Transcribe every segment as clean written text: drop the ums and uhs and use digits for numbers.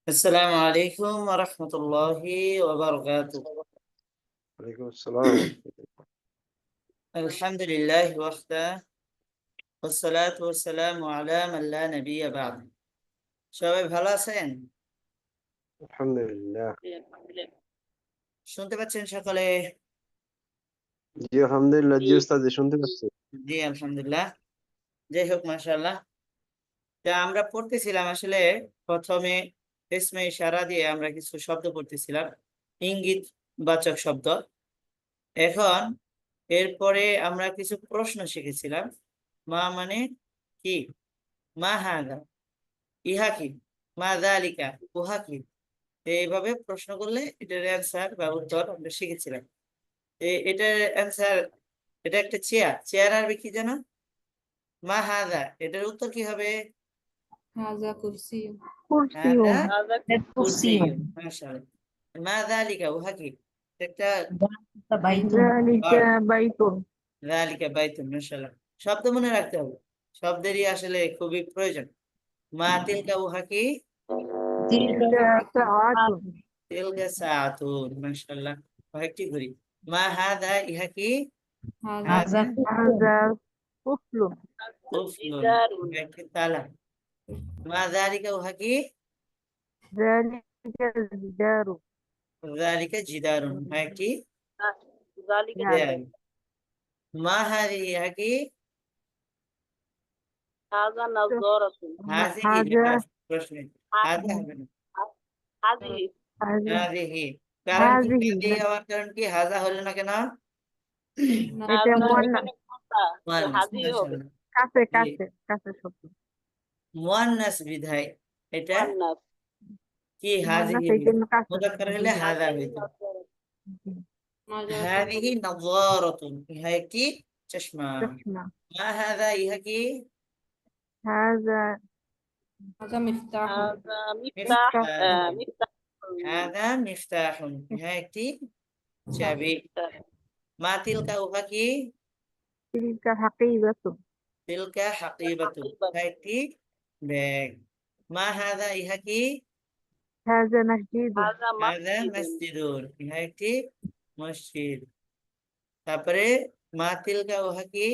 السلام عليكم ورحمة الله وبركاته. وعليكم السلام الحمد لله وحده والصلاة والسلام على من لا نبي بعد. সবাই ভালো আছেন? الحمد لله শুনতে পাচ্ছেন সকলে? জি আলহামদুলিল্লাহ জি উস্তাদ শুনতে পাচ্ছি জি আলহামদুলিল্লাহ। যাই হোক মাশাআল্লাহ। তা আমরা পড়তেছিলাম আসলে প্রথমে ইসমে ইশারা দিয়ে আমরা কিছু শব্দ পড়তেছিলাম, ইঙ্গিত বাচক শব্দ। এখন এরপরে আমরা কিছু প্রশ্ন শিখেছিলাম। মা মানে কি, মা হাদা, ইহা কি, মা যালিকা, উহা কি। এইভাবে প্রশ্ন করলে এটার অ্যান্সার বা উত্তর আমরা শিখেছিলাম। এটার অ্যান্সার, এটা একটা চেয়ার, চেয়ার আরবি কি জানো? মা হাদা, এটার উত্তর কি হবে? هذا كرسي হাদা هذا কুরসিয়্যুন। মাশাআল্লাহ। মা যালিকা, উহা কি, একটা ذلك بيت যালিকা বাইতুন। মাশাআল্লাহ। শব্দ মনে রাখতে হবে, শব্দেরই আসলে খুবই প্রয়োজন। মা তিলকা, উহা কি, تلك ساعة তিলকা সাআতুন। মাশাআল্লাহ। কয়েকটি ঘড়ি। মা হাদা, ইহা কি, هذا হাদা هذا طفل কুফলুন, ইহা একটি তালা। মা যালিকা, উহা কি, ذلك الجدار যালিকা জিদারুন, ইহা একটি ذلك দেয়াল। মা হাযিহি, ইহা কি, هذا نظارة হাযিহি, هذا প্রশ্ন, হাযা হবে না, هذه هذه হাযিহি। কারণ কি, هذه হাযিহি হওয়ার কারণ কি, হাযা হলো না কেন? এটা هذا মুয়ান্নাস মুয়ান্নাস। هذه মাশাআল্লাহ। কাছে জি, কাছে কাছে শব্দ মুয়ান্নাস বিধায় এটা مؤنث কি, মুয়ান্নাস হাযিহি এই হইল। জন্য কাছে মুযাক্কার হলে হাযা হইতো। نظارة হাযিহি নাযারাতুন, ইহা একটি চশমা। চশমা মা হাযা, ইহা কি, هذا هذا مفتاح মিফতাহ। مفتاح হাযা মিফতাহুন, ইহা একটি চাবি। মা তিলকা, উহা কি, تلك حقيبة তিলকা হাকিবাতুন, ইহা একটি ব্যাগ। মা হাযা, ইহা কি, هذا مسجد هذا হাযা مسجد মসজিদুন, ইহা একটি মসজিদ। তারপরে মা তিলকা, উহা কি,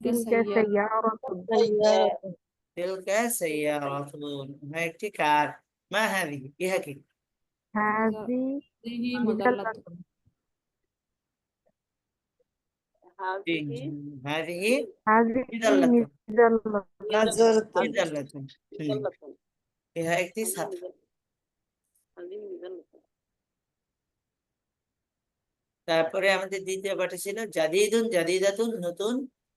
تلك سيارة سيارة তিলকা সাইয়ারাতুন, ইহা একটি কার। মা হাযিহি, ইহা কি, هذه هذه مجلة مظلة هذه হাযিহি هذه মিদাল্লাতুন, مجلة মিদাল্লাতুন। مظلة ইহা একটি ছাতা। هذه مظلة তারপরে আমাদের দ্বিতীয় পাঠে ছিল জাদিদুন জাদিদাতুন, নতুন,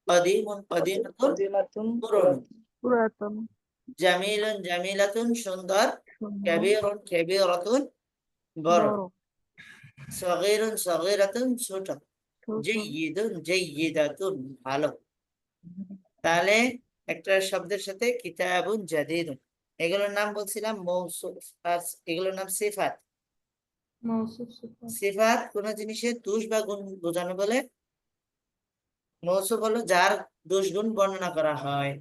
কদিমুন কদিমাতুন, পুরনো। পুরাতন জামিলুন জামিলাতুন, সুন্দর। সুন্দর কাবীরুন কাবীরাতুন, বড়। বড় সগীরুন সগীরাতুন, ছোট। ছোট জাইয়িদুন জাইয়িদাতুন, ভালো। তাহলে একটা শব্দের সাথে কিতাবুন জাদিদুন, এগুলোর নাম বলছিলাম মৌসুফ, আর এগুলোর নাম সিফাত। موصوف صفة সিফাত কোন জিনিসের দোষ বা গুণ বোঝানো বলে। মৌসুফ হলো যার দোষ গুণ বর্ণনা করা হয়।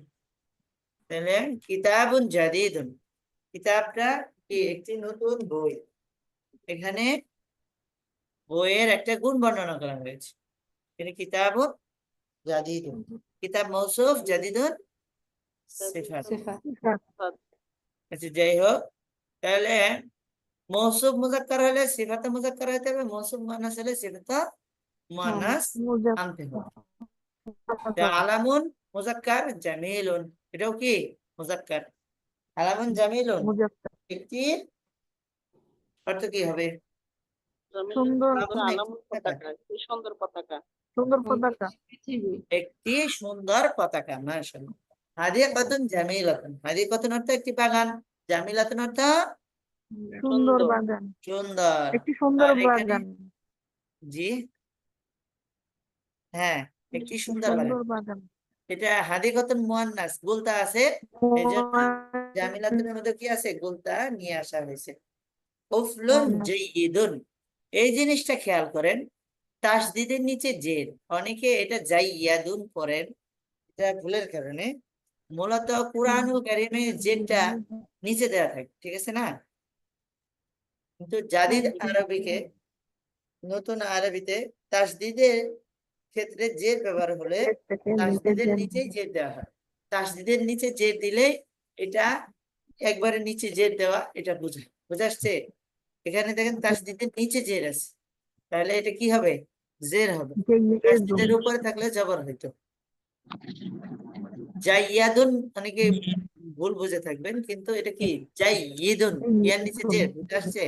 তাহলে কিতাবুন জাদিদুন, কিতাবটা কি, একটি নতুন বই। এখানে বইয়ের একটা গুণ বর্ণনা করা হয়েছে, এটা কিতাবুন জাদিদুন। কিতাব মৌসুফ, জাদিদুন সিফাত। صفة আচ্ছা যাই হোক, তাহলে মৌসুফ মুজাক্কার হলে সিফাতে মুজাক্কার হতে হবে, মৌসুফ মুআন্নাস হলে সিফাতে মুআন্নাস আনতে হবে। তা আলামুন মুজাক্কার জামিলুন, এটাও কি মুজাক্কার। আলামুন জামিলুন, মুজাফফর একটি অর্থ কি হবে? সুন্দর আলামুন একটি পতাকা। সুন্দর পতাকা সুন্দর পতাকা পৃথিবী একটি সুন্দর পতাকা। মাশাআল্লাহ। হাদিকাতুন জামিলাতুন, হাদিকাতুন অর্থ একটি বাগান, জামিলাতুন অর্থ সুন্দর বাগান সুন্দর। একটি সুন্দর আর এখানে বাগান জি, হ্যাঁ, একটি সুন্দর বাগান। সুন্দর বাগান এটা হাদিকাতুন মুআন্নাস, গুলতা আছে, এজন্য জামিলাতুনের মধ্যে কি আছে, গুলতা নিয়ে আসা হয়েছে। উফলুন জাইয়িদুন, এই জিনিসটা খেয়াল করেন, তাসদিদের নিচে জের, অনেকে এটা জাইয়াদুন পড়েন, এটা ভুলের কারণে মূলত কুরআনুল কারীমে জেরটা নিচে দেওয়া থাকে, ঠিক আছে না? কিন্তু জাদিদ আরবিকে, নতুন আরবিতে তাসদিদের ক্ষেত্রে জের ব্যবহার হলে তাসদিদের নিচেই জের দেওয়া হয়। তাসদিদের নিচে জের দিলে এটা একবারে নিচে জের দেওয়া, এটা বুঝাচ্ছে। এখানে দেখেন তাসদিদের নিচে জের আছে, তাহলে এটা কি হবে? জের হবে। তাসদিদের উপরে থাকলে জবর হইতো। জাইয়াদুন অনেকে ভুল বুঝে থাকবেন, কিন্তু এটা কি জাইয়িদুন, ইয়ার নিচে জের বুঝে আসছে?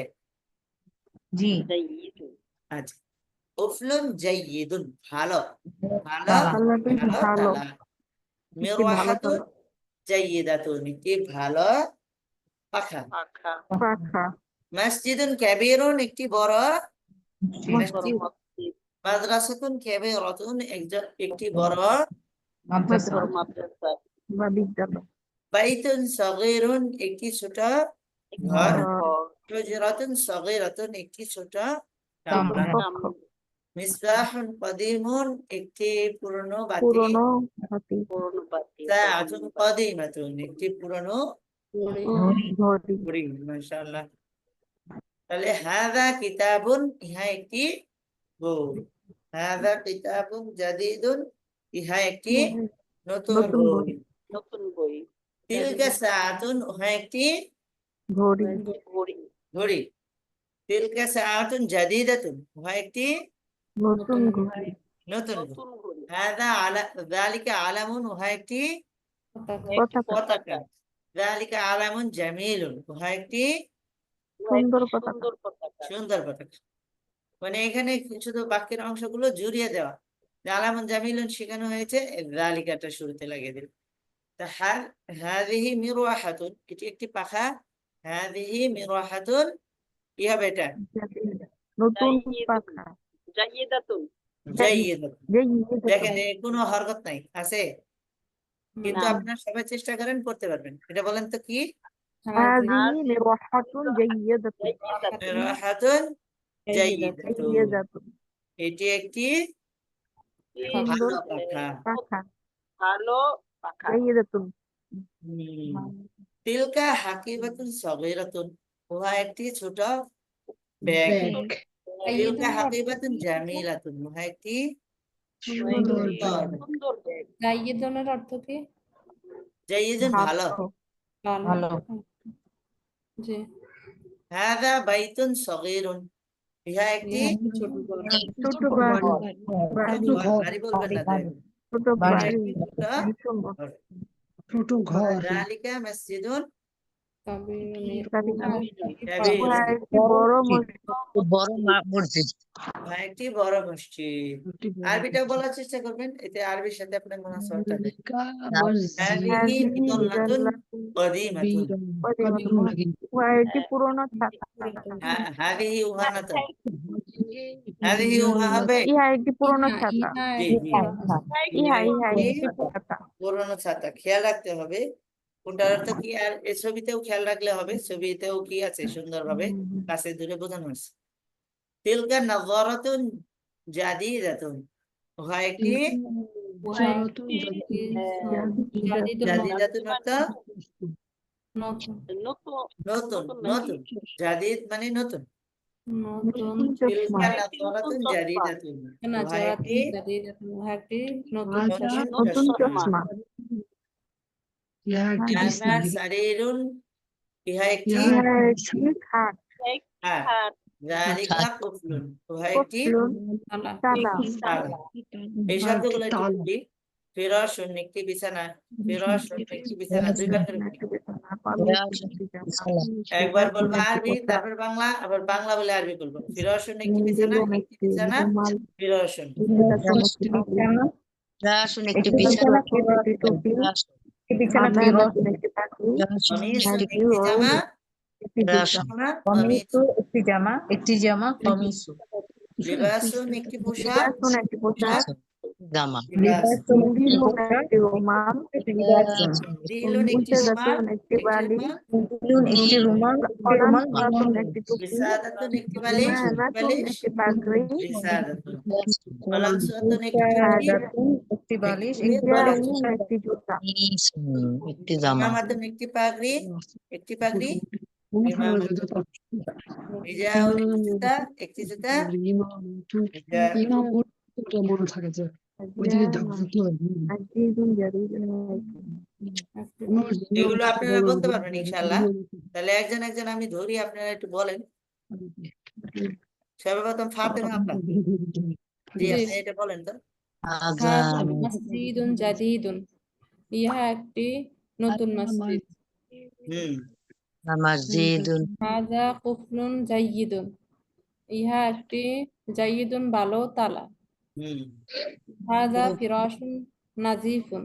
জি জাইয়িদুন। আচ্ছা, উফলুন জাইয়িদুন, ভালো ভালো তালা। ভালো ভালো তালা। মিরওয়াহাতুন জাইয়িদাতুন, একটি ভালো পাখা। পাখা। পাখা মসজিদুন কাবীরুন, একটি বড় বড় মসজিদ। মসজিদ। মাদ্রাসাতুন কাবীরাতুন, একটি বড় মাদ্রাসা বড় মাদ্রাসা। বা বিদ্যালয় বাইতুন সগীরুন, একটি ছোট ঘর। ঘর। হুজরাতুন সগীরাতুন, একটি ছোট কামরা। কামরা। কক্ষ মিসবাহুন কদিমুন, একটি পুরনো বাতি। পুরনো হাতি পুরনো বাতি। সাআতুন কদিমাতুন, একটি পুরনো ঘড়ি ঘড়ি। মাশাআল্লাহ। তাহলে হাযা কিতাবুন, ইহা একটি বই। হাযা কিতাবুন জাদীদুন, ইহা একটি নতুন নতুন বই। বই। নতুন বই। তিলকা সাআতুন, উহা একটি ঘড়ি ঘড়ি। ঘড়ি। তিলকা সাআতুন জাদীদাতুন, উহা একটি নতুন ঘড়ি নতুন ঘড়ি। নতুন ঘড়ি। হাযা যালিকা আলামুন, উহা একটি পতাকা পতাকা। যালিকা আলামুন জামিলুন, উহা একটি সুন্দর পতাকা সুন্দর পতাকা। সুন্দর পতাকা। মানে এখানে শুধু বাক্যের অংশগুলো জুড়িয়ে দেওয়া। আলামুন জামিলুন শেখানো হয়েছে, যালিকাটা শুরুতে লাগিয়ে দিল। তা হাযিহি মিরওয়াহাতুন, এটি একটি পাখা। হাযিহি মিরওয়াহাতুন, কি হবে এটা? নতুন জাইয়িদুন। পাখা জাইয়িদাতুন। জাইয়িদাতুন। জাইয়িদাতুন। দেখেন এর কোনো হরকত নাই, আছে? কিন্তু না। আপনারা সবাই চেষ্টা করেন পড়তে পারবেন। এটা বলেন তো কি? هذه مروحة جيدة জাইয়িদাতুন। মিরওয়াহাতুন জাইয়িদাতুন, جيدة এটি একটি সুন্দর ভালো পাখা। পাখা ভালো পাখা। جيدة তিলকা হাকিবাতুন সগীরাতুন, উহা একটি ছোট ব্যাগ। তিলকা হাকিবাতুন জামিলাতুন, উহা একটি সুন্দর সুন্দর। সুন্দর ব্যাগ। জাইয়িদুনের অর্থ কি? জাইয়িদুন ভালো। ভালো। জি। হাযা বাইতুন সগীরুন, ইহা একটি ছোট ঘর। ছোট বাড়ি বাড়ি বলবেন না তাই। ছোট ইহা বাড়ি একটি ছোট সুন্দর ঘর। ছোট ঘর যালিকা মসজিদুন কাবিরুন, কাবীর, উহা একটি বড় মসজিদ বড় মসজিদ উহা একটি বড় মসজিদ। আরবিটাও বলার চেষ্টা করবেন, এতে আরবির সাথে আপনার মুনাসাবাতটা হবে। হাযিহি هذه মিদাল্লাতুন مجلة কদিমাতুন, উহা একটি পুরনো ছাতা হাযিহি উহানাতুন, হাযিহি উহা হবে ইহা একটি পুরনো ছাতা জি জি, ইহা একটি একটি ছাতা পুরনো ছাতা। খেয়াল রাখতে হবে কোনটার অর্থ কি, আর এই ছবিতেও খেয়াল রাখলে হবে। ছবিতেও কি আছে সুন্দরভাবে কাছে দূরে বোঝানো আছে। তিলকা নাযারাতুন জাদীদাতুন, উহা একটি জাদীদাতুন অর্থ নতুন নতুন। নতুন। নাকি? নতুন জাদীদ মানে নতুন। নতুন তিলকা চশমা নাযারাতুন জাদীদাতুন, না উহা একটি একটি নতুন নতুন চশমা। চশমা হাযা সারীরুন, ইহা একটি ইহা একটি খাট খাট। খাট। যালিকা কুফলুন, উহা একটি তালা। তালা তালা। এই শব্দগুলো একটু বলি। ফিরাশুন, একটি বিছানা। ফিরাশুন, একটি বিছানা। দুইবার করে বলি। একবার বলবো আরবি, তারপর বাংলা, আবার বাংলা বলে আরবি বলবো। ফিরাশুন, একটি বিছানা। একটি বিছানা। ফিরাশুন। রাসুন একটি একটি বিছানা বিছানা, একটি টুপি, বিছানা একটি পাখি, কমিসুন, হাজি একটি ও জামা। একটি জামা। কমিস। একটি জামা কমিসু লিবাসুন, একটি পোশাক। লিবাসুন, একটি পোশাক, জামা লিবাসুন একটি রুমাল দিলুন একটি রুমাল মুজাদাতুন একটি বালিশ একটি রুমাল কলামসাতুন একটি টুপি বিসাদাতুন একটি বালিশ ইমামাতুন একটি পাগড়ি বিসাদাতুন কলামসাতুন একটি টুপি একটি বালিশ হিজাউন একটি জুতা একটি জামা ইমামাতুন একটি পাগড়ি ইমামাতুন হিজাউন একটি জুতা মনে থাকে যে ওইদিকে আজিজুন জারিদুন এগুলো আপনারা বলতে পারবেন ইনশাআল্লাহ। তাহলে একজন একজন আমি ধরি, আপনারা একটু বলেন। সর্বপ্রথম ফাতেমা আপা, জি আপনি এটা বলেন তো। হাযা মসজিদুন জাদীদুন। ইহা একটি নতুন মসজিদ। হুম মসজিদুন হাযা কুফলুন জাইয়িদুন। ইহা একটি জাইয়িদুন ভালো তালা। হুম হাযা ফিরাশুন নাজিফুন।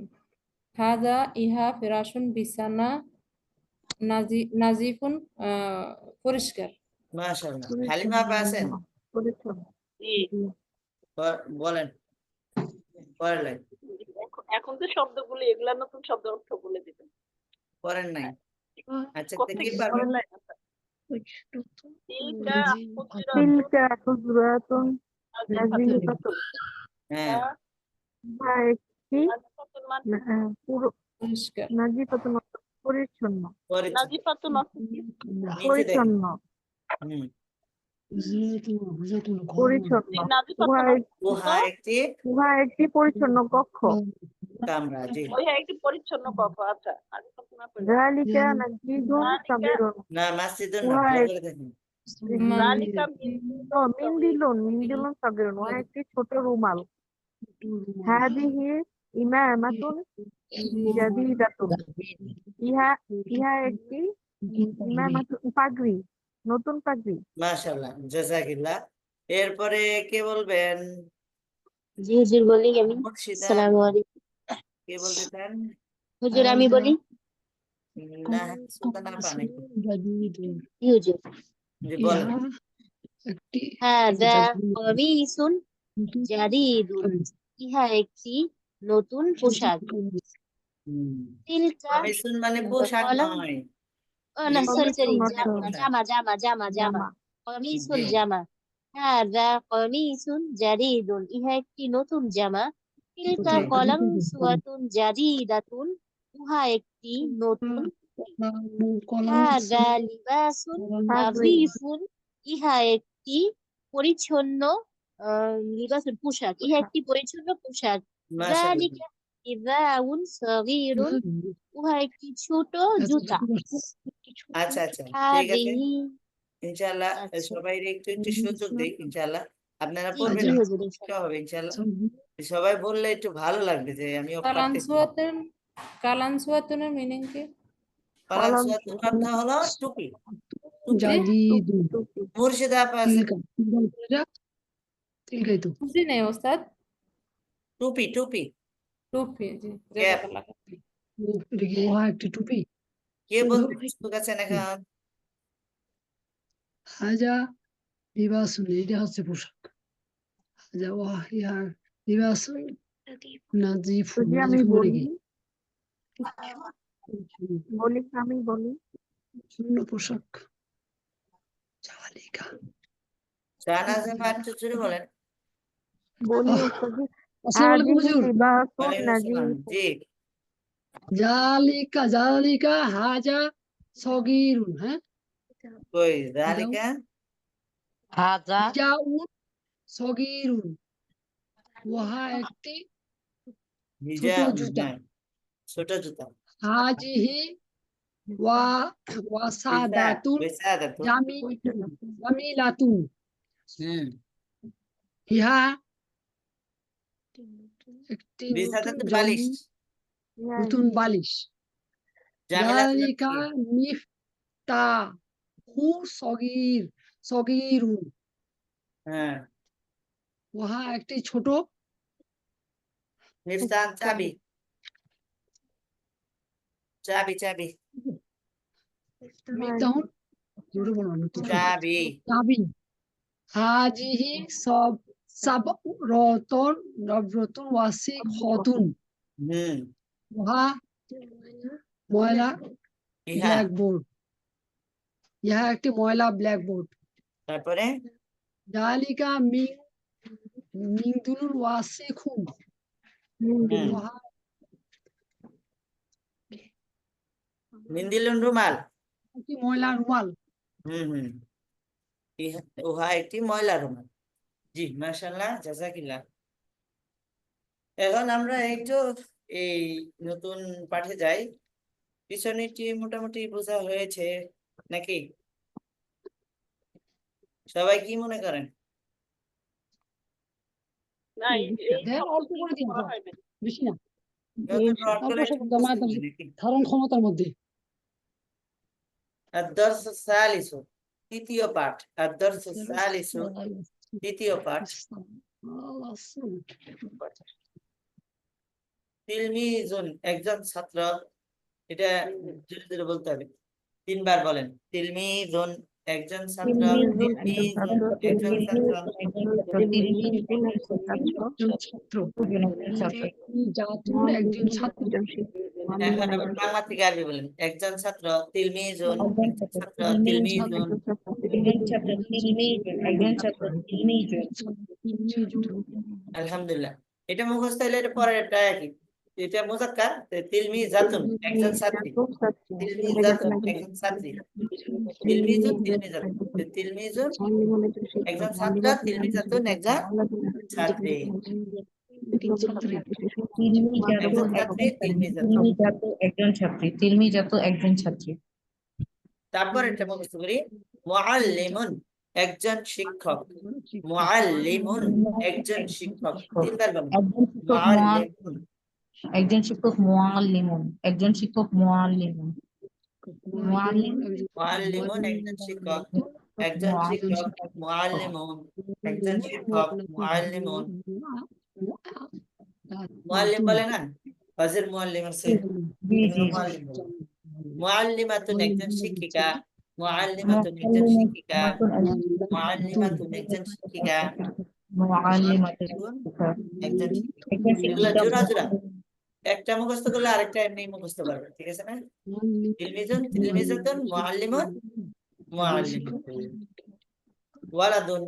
হাযা ইহা ফিরাশুন বিছানা নাজিফুন পরিষ্কার। মাশাআল্লাহ। হালিমা আপা আছেন? জি বলেন পরের লাইন। এখন তো শব্দগুলো এগুলা নতুন শব্দ অর্থ বলে দিবেন পরের নাই। আচ্ছা কোত্থেকে কি পারবেন? তিলকা তিলকা হুজরাতুন নাজিফাতুন নাজিফাতুন হ্যাঁ ইহা একটি নাজিফাতুন মানে পুরো পরিষ্কার। নাজিফাতুন পরিচ্ছন্ন পরিচ্ছন্ন। নাজিফাতুন অর্থ কি? নিচে দেখেন। পরিচ্ছন্ন হুম পরিচ্ছন্ন জি, নাজিফাতুন উহা অর্থ উহা একটি উহা একটি পরিচ্ছন্ন কক্ষ কামরা। জি ওইটা একটি পরিচ্ছন্ন কক্ষ। আচ্ছা নাজিফাতুন অর্থ যালিকা নাজিদুন সাবিরুন না মসজিদুন না, উহা ভালো এক- করে দেখেন। জালিকা মিন্দিলুন সাবিরুন উহা একটি ছোট রুমাল হাদিহি ইমামাতুন জাদিদাতুন ইহা ইহা একটি ইমামাতুন পাগড়ি নতুন পাগড়ি মাশাআল্লাহ জাযাকিল্লাহ। এরপরে কে বলবেন? জি হুজুর বলি আমি। মুর্শিদা আসসালামু আলাইকুম কে বলতে চান? হুজুর আমি বলি। না সুলতান আপা নাকি? জি হুজুর। জি বলেন। হাযা কমিসুন জাদীদুন। ইহা একটি নতুন পোশাক। হুম তিলকা কমিসুন মানে পোশাক কলম নয়। না সরি পোশাক। জামা জামা কমিসুন জি। জামা। হাযা কমিসুন জাদীদুন। ইহা একটি নতুন জামা। তিলকা জি। কলম সুয়াতুন জাদীদাতুন। উহা একটি নতুন হাযা লিবাসুন নাযীফুন। ইহা একটি পরিচ্ছন্ন লিবাসুন পোশাক। ইহা একটি পরিচ্ছন্ন পোশাক। মাশাআল্লাহ। যালিকা ইযাউন সাগীরুন। উহা একটি ছোট জুতা। আচ্ছা আচ্ছা ঠিক আছে হাযিহি ইনশাআল্লাহ। আচ্ছা। সবাই একটু একটু সুযোগ দিই ইনশাআল্লাহ। আপনারা জি পড়বেন, জি হুজুর কি ইনশাআল্লাহ। হবে ইনশাআল্লাহ। সবাই বললে একটু ভালো লাগবে যে আমিও পারতেছি। কালানসুয়াতুনের মিনিং কি? কালানসুয়াতুন অর্থ হলো টুপি। টুপি মুর্শিদা আপা আছে? বুঝি নেই ওস্তাদ। টুপি টুপি টুপি জি ক্যাপ। জাযাকাল্লাহ। কে বলতে প্রস্তুত আছেন এখন? হাজা লিবাসুন এটা হচ্ছে পোশাক। হাজা ওয়াহিয়া লিবাসুন নাজিফুন যদি আমি নাজিফুন মানে বলি কি? আমি বলি শূন্য পোশাক। জালিকা শাহনাজ আপা একটু জোরে বলেন। বলি ওস্তাদ আসসালামু আলাইকুম হাদিহি হুজুর। লিবাসুন ওয়ালাইকুম আসসালাম। নাজিফুন জি জালিকা হাজা সগীরুন। হ্যাঁ কই যালিকা হাযা জাউন সগীরুন। ওহা একটি হিজা জুতা। না ছোট জুতা। হাজিহি ওয়াসাদাতুন বিসাদাতুন। জামিলাতুন। হুম ইহা একটি বিসাদাতুন বালিশ। নতুন বালিশ। জামিলাতুন জালিকা কি? মিফতাহু সগীরুন। হ্যাঁ উহা একটি ছোট মিফতাহ চাবি। চাবি চাবি মিফতাহুন জোরে বলো না তো। চাবি। চাবি। হাজিহি সাবরতন নবরতন ওয়াসি খতুন হুম উহা ময়লা ইহা ব্ল্যাকবোর্ড ইহা একটি ময়লা ব্ল্যাকবোর্ড তারপরে জালিকা মিংদুলুল ওয়াসি খুন হুম উহা মিন্দিলুন রুমাল একটি ময়লা রুমাল হুম উহা একটি ময়লা রুমাল। জি মাশাআল্লাহ, জাযাকিল্লাহ। এখন আমরা একটু এই নতুন পাঠে যাই। পিছনেরটি মোটামুটি বোঝা হয়েছে নাকি? শবাই কি মনে করেন? না এই দেন অল্প শব্দটি করে দিন পড়া হয় না। বেশি না নতুন পাঠ অল্প করে একটু শব্দ মুখস্থ মানে করি নাকি? ধারণ ক্ষমতার মধ্যে الدرس الثالث তৃতীয় পাঠ। الدرس الثالث তৃতীয় পাঠ। তিলমিজুন একজন ছাত্র। এটা জোরে জোরে বলতে হবে, 3 বার বলেন। তিলমিজুন একজন ছাত্র। তিলমিজুন একজন ছাত্র। একজন ছাত্র জাতুন একজন ছাত্র এখন আবার বাংলা থেকে আরবি বলেন। একজন ছাত্র তিলমিজুন একজন ছাত্র তিলমিজুন। আলহামদুলিল্লাহ, এটা মুখস্থ হলে এটা পরেরটা একই। এটা মুযাক্কার, তিলমিজাতুন একজন ছাত্রী। তিলমিজাতুন একজন ছাত্রী। তিলমিজুন তিলমিজাতুন। তিলমিজুন একজন ছাত্র, তিলমিজাতুন একজন ছাত্রী। একজন ছাত্রী, তিলমিজাতুন। একজন ছাত্রী তারপর এটা মুখস্থ করি। মুআল্লিমুন একজন শিক্ষক। মুআল্লিমুন একজন শিক্ষক। 3 বার বলেন। মুআল্লিমুন একজন শিক্ষক মুআল্লিমুন একজন শিক্ষক মুআল্লিমুন মুআল্লিমুন একজন শিক্ষক। একজন শিক্ষক মুআল্লিমুন একজন শিক্ষক মুআল্লিমুন। মুআল্লিম বলে না, ফাজিল মুআল্লিম আছে, মুআল্লিম বলে। মুআল্লিমাতুন একজন শিক্ষিকা। মুআল্লিমাতুন একজন শিক্ষিকা। মুআল্লিমাতুন একজন শিক্ষিকা। মুআল্লিমাতুন একজন শিক্ষিকা। এগুলা জোড়া জোড়া, একটা মুখস্থ করলে আরেকটা এমনি মুখস্থ পারবে, ঠিক আছে না? তিলমিজুন তিলমিজাতুন মুআল্লিমুন মুআল্লিমুন। ওয়ালাদুন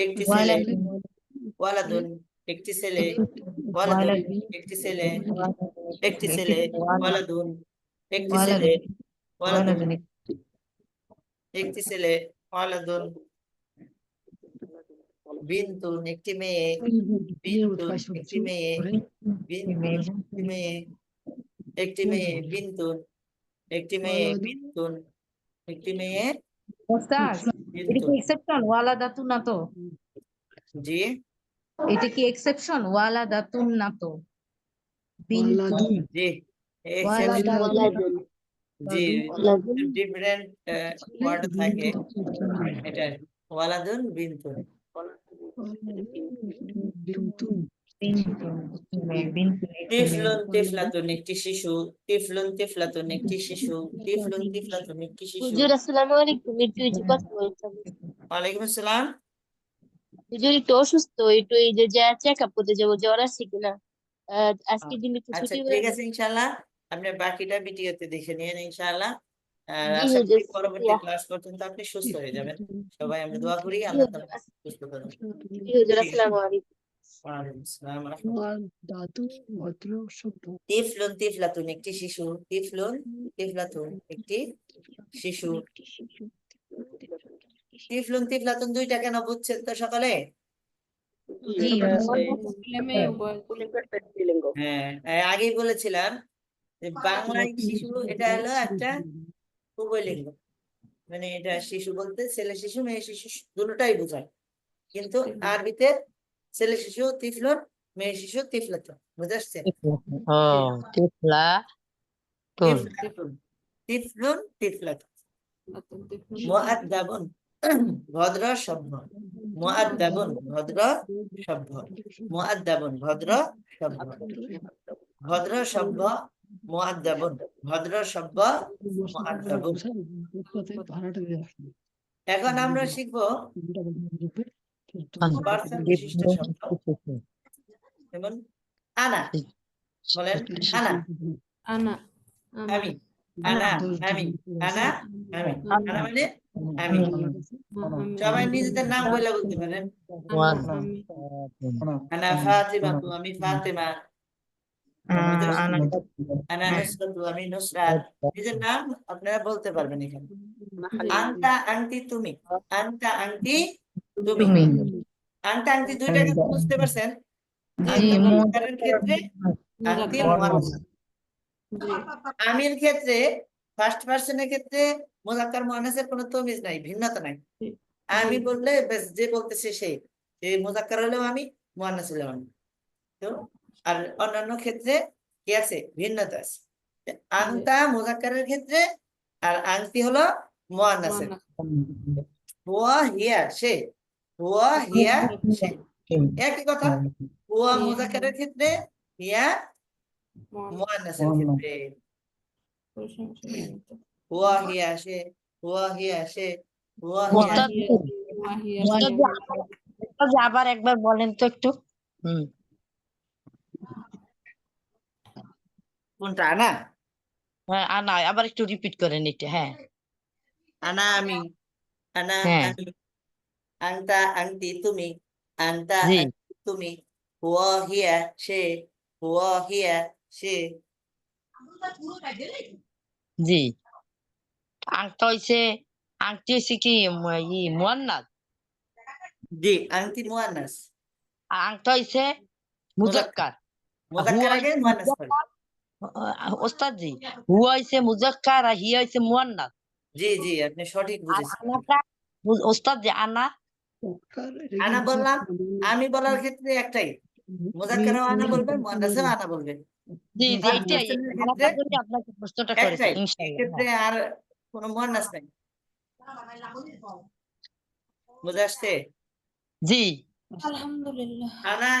একটি ছেলে। ওয়ালাদুন একটি ছেলে। ওয়ালাদুন একটি ছেলে। একটি ছেলে। ওয়ালাদুন একটি ছেলে। ওয়ালাদুন একটি ছেলে। ওয়ালাদুন। বিনতুন একটি মেয়ে। বিনতুন একটি মেয়ে। বিনতুন একটি মেয়ে। একটি মেয়ে বিনতুন। একটি মেয়ে বিনতুন। একটি মেয়ে ওস্তাদ এটা কি বিনতুন। এক্সেপশন ওয়ালাদাতুন না তো? জি এটা কি এক্সেপশন ওয়ালাদাতুন না তো? বিনতুন জি ওয়ালাদাতুন জি ডিফারেন্ট ওয়ার্ড থাকে এটা। ওয়ালাদুন বিনতুন। বিনতুন বিনতুন তিফলুন তিফলাতুন একটি শিশু। তিফলুন তিফলাতুন একটি শিশু। তিফলুন তিফলাতুন একটি শিশু। হুজুর আসসালামু আলাইকুম, একটু এই যে কথা বলতাম। ওয়ালাইকুম আসসালাম। হুজুর একটু অসুস্থ, একটু এই যে যা চেক আপ করতে যাবো, জ্বর আসছে কিনা। আজকের দিন একটু আচ্ছা ছুটি ঠিক আছে, ইনশাআল্লাহ আপনি বাকিটা ভিডিওতে দেখে নিন ইনশাআল্লাহ। আর জি আশা হুজুর, করি পরবর্তী শুকরিয়া। ক্লাস পর্যন্ত আপনি সুস্থ হয়ে যাবেন। সবাই আমরা দোয়া করি জি আল্লাহ হুজুর, তাআলা সুস্থ করুন। জি হুজুর, ঠিক আছে। আসসালামু আলাইকুম। ওয়ালাইকুম আসসালাম ওয়া রাহমাতুল্লাহ। দাদু ভদ্র শব্দ তিফলুন তিফলাতুন একটি শিশু। তিফলুন তিফলাতুন একটি শিশু। তিফলুন তিফলাতুন দুইটা কেন বুঝছেন তো সকলে? জি ছেলে মেয়ে উভয়। হ্যাঁ, আগেই বলেছিলাম যে বাংলায় শিশু এটা হলো একটা উভয়লিঙ্গ, মানে এটা শিশু বলতে ছেলে শিশু মেয়ে শিশু দুটোটাই বোঝায়। কিন্তু আরবিতে ছেলে শিশু তিফলুন, মেয়ে শিশু তিফলাতুন। বুঝে আসছে? ও তিফলা তুন তিফলাতুন তিফলুন তিফলাতুন। নতুন তিফলুন মুআদ্দাবুন ভদ্র সভ্য। মুআদ্দাবুন ভদ্র সভ্য। মুআদ্দাবুন ভদ্র সভ্য। ভদ্র সভ্য মুআদ্দাবুন। ভদ্র সভ্য মুআদ্দাবুন। ভাড়াটা দিয়ে আসবে এখন আমরা শিখবো পার্সন বিশিষ্ট শব্দ যেমন আনা, বলেন আনা, আনা আমি, আনা, আমি, আনা, আমি, আনা মানে আমি। সবাই নিজেদের নাম বলে বলতে পারেন। আমি আনা ফাতিমাতু, আমি ফাতেমা। আনা নুসরাতু, আমি নুসরাত। নিজের নাম আপনারা বলতে পারবেন এখানে। আনতা আনতি তুমি, আনতা আনতি তুমি, তুমি আনতা আনতি দুইটা কিন্তু বুঝতে পারছেন। জি আনতা মন মুজাক্কারের ক্ষেত্রে, আনতি মুয়ান্নাস। আমির ক্ষেত্রে, ফার্স্ট পার্সনের ক্ষেত্রে মুজাক্কার মুয়ান্নাসের কোনো তমিজ নাই, ভিন্নতা নাই। আমি বললে ব্যাস যে বলতেছে সেই, এই মুজাক্কার হলেও আমি, মুয়ান্নাস হলেও আমি। তো আর অন্যান্য ক্ষেত্রে কি আছে, ভিন্নতা আছে। আনতা মুজাক্কারের ক্ষেত্রে আর আনতি হলো মুয়ান্নাসের। হুয়া হিয়া সে, হুয়া হিয়া সে একই কথা। হুয়া মুজাক্কারের ক্ষেত্রে, হিয়া মুয়ান্নাসের ক্ষেত্রে। হুয়া হিয়া সে, হুয়া হিয়া সে, হুয়া হিয়া ওস্তাদ ওস্তাদ ওস্তাদ আবার একবার বলেন তো একটু। কোনটা আনা? হ্যাঁ আনা আবার একটু রিপিট করেন এটা। হ্যাঁ আনা আমি, আনা হ্যাঁ আমি, আনতা আনতি তুমি, আনতা জি আনতি তুমি, হুয়া হিয়া সে, হুয়া হিয়া সে। জি আংটা হইছে, আংটি হইছে কি মুয়ান্নাস, জি আনতি মুয়ান্নাস, আর আংটা হইছে মুজাক্কার। মুজাক্কার আগে মুয়ান্নাস পরে। ওস্তাদ জি হুয়া হইছে মুজাক্কার আর হিয়া হইছে মুয়ান্নাস। জি জি আপনি সঠিক আর বুঝেছেন। আনাটা ওস্তাদ জি আনা আনা বললাম, আমি বলার ক্ষেত্রে একটাই, মুজাক্কারও আনা বলবে, মুয়ান্নাসও আনা বলবে। জি জি ফার্স্ট এইটাই পার্সনের ক্ষেত্রে আনাটার জন্য আপনাকে প্রশ্নটা করেছি একটাই, এই ইনশাআল্লাহ। ক্ষেত্রে আর কোনো মুয়ান্নাস নাই। বুঝে আসছে? জি আলহামদুলিল্লাহ। আনা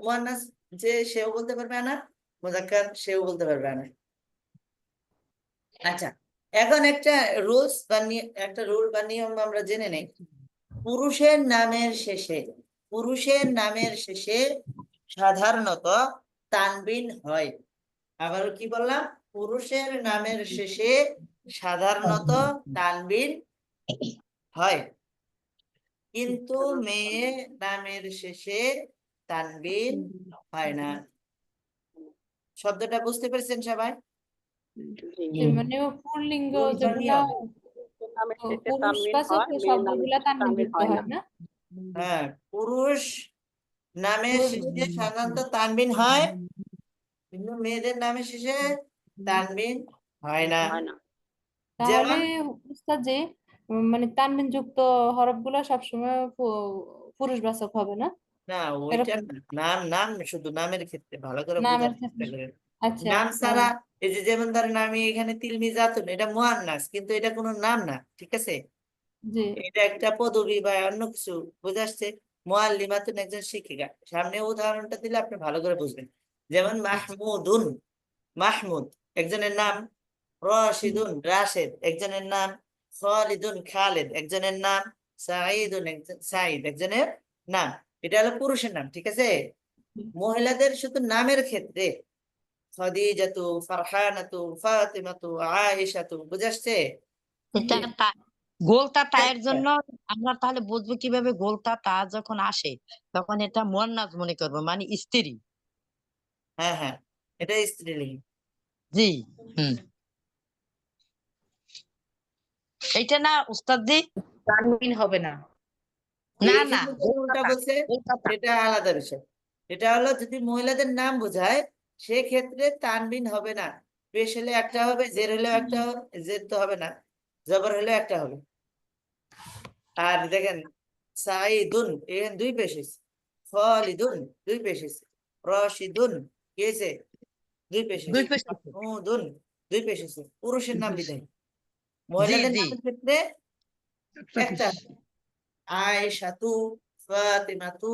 মুয়ান্নাস যে সেও বলতে পারবে আনা, মুজাক্কার সেও বলতে পারবে আনা। আচ্ছা, এখন একটা রুলস বা একটা রুল বা নিয়ম আমরা জেনে নেই। পুরুষের নামের শেষে, পুরুষের নামের শেষে সাধারণত তানবিন হয়। আবার কি বললাম, পুরুষের নামের শেষে সাধারণত তানবিন হয়, কিন্তু মেয়ে নামের শেষে তানবিন হয় না। শব্দটা বুঝতে পেরেছেন সবাই? মানে ও পুল্লিঙ্গ রুল বা যেগুলা নিয়ম। নামের শেষে পুরুষ তানবিন বাচক হয়, মেয়ের নামের শব্দগুলা শেষে তানবিন তানবিন যুক্ত হয় হয় না। না? হ্যাঁ, পুরুষ নামের পুরুষ শেষে সাধারণত তানবিন হয়, কিন্তু মেয়েদের নামের শেষে তানবিন হয় না। হয় না। তাহলে যেমন উস্তাদ যে মানে তানবিন যুক্ত হরফগুলা সবসময় পুরুষ বাচক হবে না না, ওইটা এরকম না। নাম, নাম শুধু নামের ক্ষেত্রে ভালো করে বোঝার নামের চেষ্টা ক্ষেত্রে। করেন। আচ্ছা নাম ছাড়া, হ্যাঁ এই যে যেমন ধরেন আমি এখানে তিলমিজাতুন, এটা মুয়ান্নাস, কিন্তু এটা কোনো নাম না, ঠিক আছে? জি এটা একটা পদবি বা অন্য কিছু, বুঝে আসছে? মুআল্লিমাতুন একজন শিক্ষিকা। সামনে উদাহরণটা দিলে আপনি ভালো করে বুঝবেন। যেমন মাহমুদুন, মাহমুদ একজনের নাম। রশিদুন, রাশেদ একজনের নাম। খালিদুন, খালেদ একজনের নাম। সাঈদুন, সাঈদ একজনের নাম। এটা হলো পুরুষের নাম, ঠিক আছে? মহিলাদের শুধু নামের ক্ষেত্রে খাদিজাতু, ফারহানাতু, ফাতিমাতু, আয়েশাতু, বুঝে আসছে? এটা গোলটা টায়ের জন্য আমরা তাহলে বুঝবো কিভাবে, গোলটা টা যখন আসে তখন এটা মুয়ান্নাস মনে করবো, মানে স্ত্রী। হ্যাঁ হ্যাঁ, এটা স্ত্রীলিঙ্গ। জি হুম এইটা না উস্তাদ জি তানবিন হবে না। না না এইখানে যে গোলটা রুলটা টা, বলছে গোলটা টা। সেটা আলাদা বিষয়। এটা হলো যদি মহিলাদের নাম বোঝায় সেক্ষেত্রে তানবিন হবে না। পেশ হলে একটা হবে, জের হলেও একটা হবে, জের তো হবে না, জবর হলেও একটা হবে। আর দেখেন সাইদুন, এখানে দুই পেশ হয়েছে। খালিদুন দুই পেশ হয়েছে। রশিদুন কি হয়েছে? দুই পেশ দুই হয়েছে। পেশ। মাহমুদুন দুই পেশ হয়েছে। পুরুষের নাম বিধায়, জি মহিলাদের জি নামের ক্ষেত্রে একটা একটা। পিস। আয়েশাতু, ফাতিমাতু,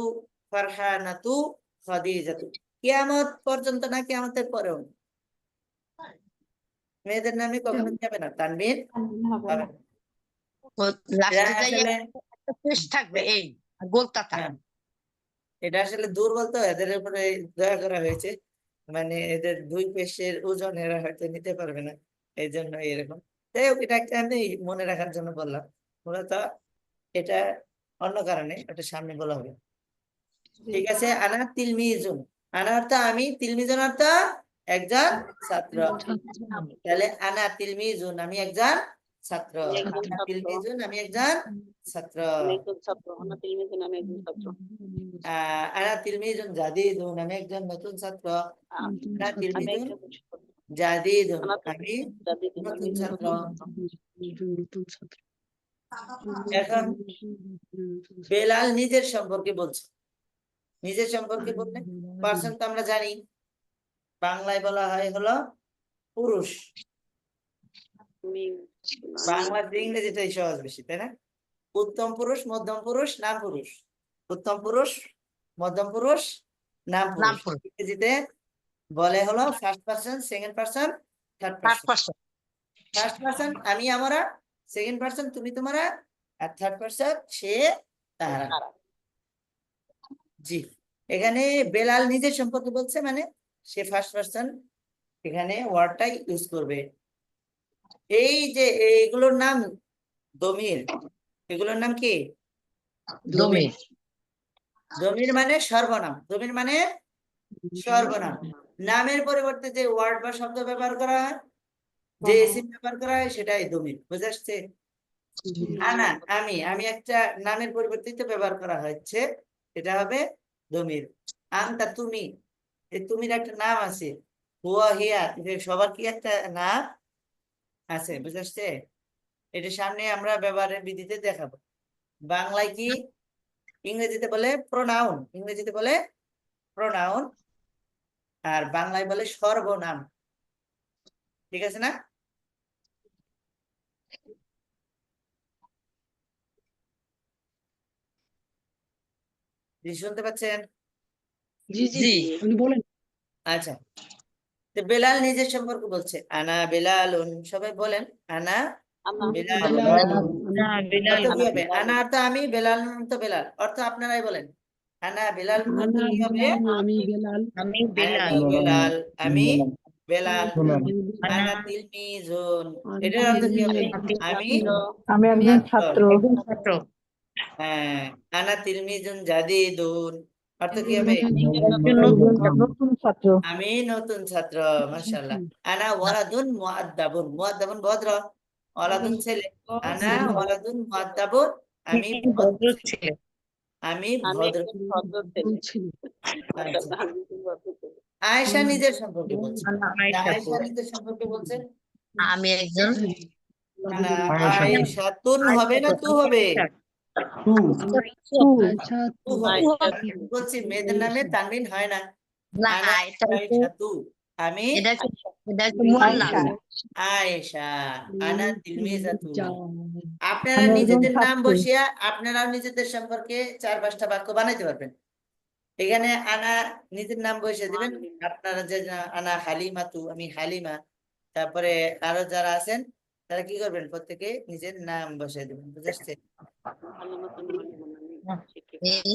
ফারহানাতু, খাদিজাতু। কিয়ামত পর্যন্ত না, কিয়ামতের পরেও না। মেয়েদের নামে কখনো কি হবে না, তানবিন তানবিন হবে হবে না। না। ও এরা লাস্টে যাই আসলে একটা পেশ থাকবে এই গোলতা তা হ্যাঁ, এটা আসলে দুর্বল তো, এদের উপরে দয়া করা হয়েছে, মানে এদের দুই পেশের ওজন এরা হয়তো নিতে পারবে না, এই জন্য এরকম। যাই হোক, এটা একটা আমি মনে রাখার জন্য বললাম, মূলত এটা অন্য কারণে ওটা সামনে বলা হবে। ঠিক আছে, আনা তিলমিজুন, আনা অর্থ আমি, তিলমিজুন অর্থ একজন ছাত্র। তাহলে আনা তিলমিজুন, আমি একজন ছাত্র। আমি একজন আনা ছাত্র। তিলমিজুন, আমি একজন ছাত্র। আমি একজন ছাত্র। আমার তিলমিজুন, আমি একজন ছাত্র। আনা তিলমিজুন জাদিদুন, আমি একজন নতুন ছাত্র। আনা আমি তিলমিজুন একজন ছাত্র। জাদিদুন, আনা আমি জাদিদুন, আমি নতুন একজন ছাত্র। নতুন ছাত্র। এখন বেলাল নিজের সম্পর্কে বলছে, নিজের সম্পর্কে বললে পার্সন তো আমরা জানি, বাংলায় বলা হয় হলো পুরুষ, আমি বাংলাতে ইংরেজিটাই সহজ বেশি, তাই না? উত্তম পুরুষ, মধ্যম পুরুষ, নাম পুরুষ। উত্তম পুরুষ, মধ্যম পুরুষ, নাম নাম পুরুষ। পুরুষ। ইংরেজিতে বলে হলো first person, second person, third person. 5%। First person আমি আমরা, সেকেন্ড পারসন তুমি তোমরা, আর থার্ড পারসন সে তারা। তারা। জি, এখানে বেলাল নিজের সম্পর্কে বলছে, মানে সে ফার্স্ট পারসন এখানে ওয়ার্ডটাই ইউজ করবে। এই যে এইগুলোর নাম দমির, এগুলোর নাম কি? দমির। দমির মানে সর্বনাম, দমির মানে সর্বনাম। নামের পরিবর্তে যে ওয়ার্ড বা শব্দ ব্যবহার করা হয়, যে ইসিম ব্যবহার করা হয়, সেটাই দমির। বুঝে আসছে? আনা আমি, আমি একটা নামের পরিবর্তিত ব্যবহার করা হচ্ছে, এটা হবে দমির। আনতা তুমি, এই তুমির একটা নাম আছে, হুয়া হিয়া, সবার কি একটা নাম আছে, বুঝে আসছে? এটা সামনে আমরা ব্যবহারের বিধিতে দেখাবো। বাংলায় কি, ইংরেজিতে বলে প্রোনাউন, ইংরেজিতে বলে প্রোনাউন, আর বাংলায় বলে সর্বনাম। ঠিক আছে না? জি, শুনতে পাচ্ছেন? জি জি জি। আপনি বলেন। আচ্ছা, তো বেলাল নিজের সম্পর্কে বলছে, আনা বেলালুন, সবাই বলেন আনা আনা বেলালুন। অর্থ কি হবে? আনা অর্থ আমি, বেলাল অর্থ বেলাল, অর্থ আপনারাই বলেন। আনা বেলাল অর্থ কি হবে? আমি বেলাল। আমি আমি বেলাল। বেলাল, আমি বেলাল। আনা আনা তিলমিজুন, এটার অর্থ কি হবে? আমি আমি একজন ছাত্র। একজন ছাত্র। হ্যাঁ, আনা তিলমিজুন জাদিদুন, অর্থ কি হবে? নতুন ছাত্র। আমি নতুন ছাত্র। মাশাআল্লাহ। আনা ওয়ালাদুন মুআদ্দাবুন, মুআদ্দাবুন ভদ্র, ওয়ালাদুন ছেলে। আনা ওয়ালাদুন মুআদ্দাবুন, আমি ভদ্র ভদ্র ছেলে। ছেলে। আমি আমি ভদ্র। একজন ভদ্র ছেলে। বলছিল। আচ্ছা। আমি একজন ভদ্র ছেলে। আয়েশা নিজের সম্পর্কে বলছে, আনা আয়েশা। আয়েশা নিজের সম্পর্কে বলছে, আমি একজন আনা আয়েশা তুন হবে না তু হবে? আচ্ছা তু হবে। আয়েশা বলছি মেয়েদের নামে তানবিন হয় না। না, আনা এটা হচ্ছে আয়েশা তু, আমি এটা হচ্ছে মুয়ান্নাস। আয়েশা। আনা তিলমিজাতু। যা আপনারা আমি একজন নিজেদের নাম ছাত্রী। বসিয়া আপনারাও নিজেদের সম্পর্কে 4-5টা বাক্য বানাইতে পারবেন। এখানে আনা নিজের নাম বসিয়ে দিবেন, আপনারা যে আনা হালিমাতু, আমি হালিমা। তারপরে আরো যারা আছেন তারা কি করবেন, প্রত্যেকে নিজের নাম বসিয়ে দিবেন। বুঝতে? হালিমাতুন হালিমান, আমি শিক্ষিকা। এই